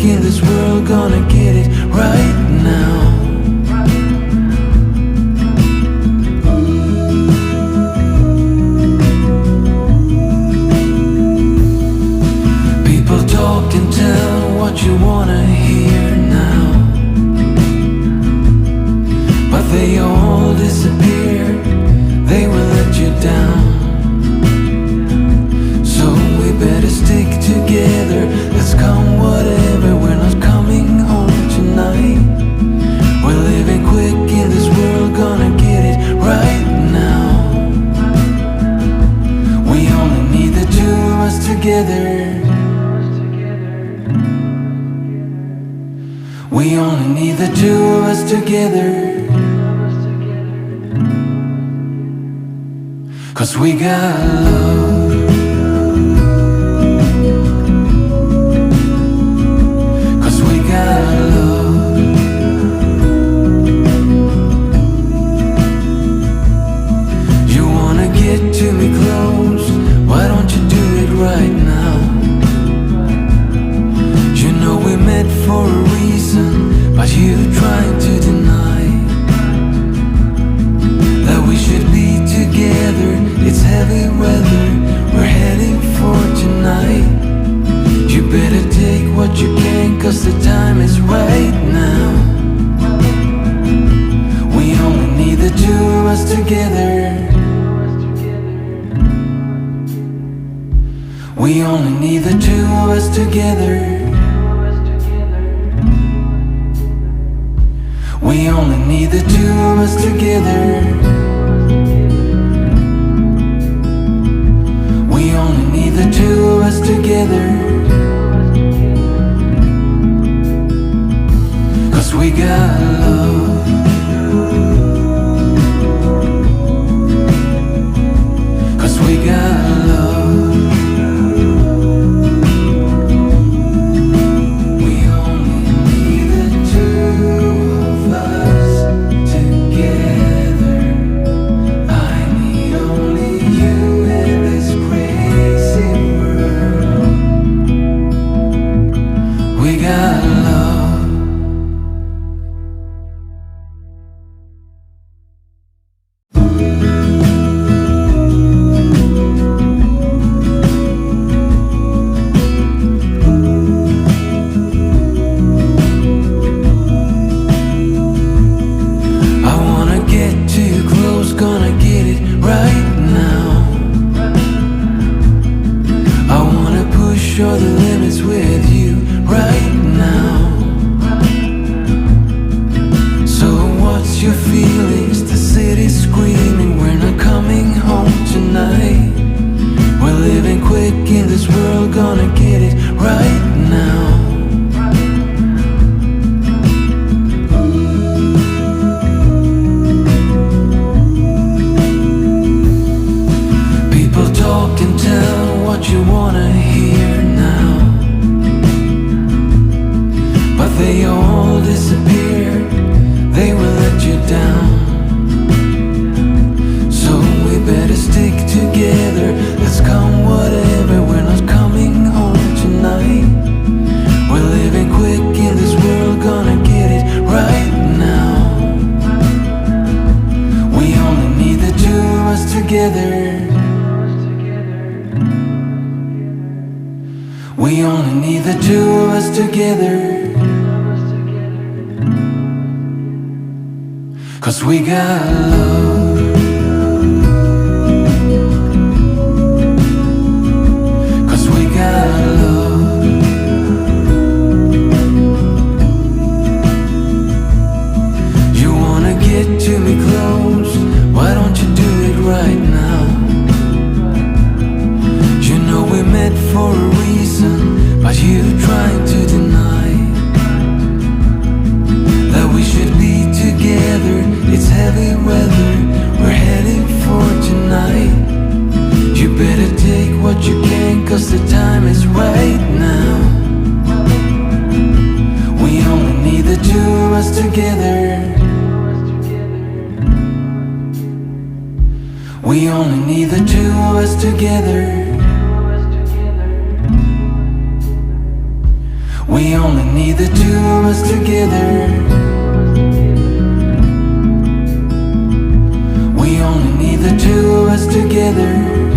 in this world, gonna get it right now. People talk and tell what you wanna hear now, but they all disappear, they will let you down. So we better stick together, let's come whatever, we're not coming home tonight. We're living quick in this world, gonna get it right now. We only need the two of us together. We only need the two of us together. 'Cause we got love. 'Cause we got love. You wanna get to me close, why don't you do it right now? You know we met for a reason, but you trying to deny that we should be together. It's heavy weather, we're heading for tonight. You better take what you can, 'cause the time is right now. We only need the two of us together. We only need the two of us together. We only need the two of us together. We only need the two of us together. 'Cause we got love. 'Cause we got love. We only need the two of us together. I need only you in this crazy world. We got love. I wanna get too close, gonna get it right now. I wanna push all the limits with you right now. So what's your feelings? The city's screaming, we're not coming home tonight. We're living quick in this world, gonna get it right now. People talk and tell what you wanna hear now, but they all disappear, they will let you down. So we better stick together, let's come whatever, we're not coming home tonight. We're living quick in this world, gonna get it right now. We only need the two of us together. We only need the two of us together. 'Cause we got love. 'Cause we got love. You wanna get to me close, why don't you do it right now? You know we met for a reason, but you trying to deny that we should be together. It's heavy weather, we're heading for tonight. You better take what you can, 'cause the time is right now. We only need the two of us together. We only need the two of us together. We only need need the two of us together. We only need the two of us together.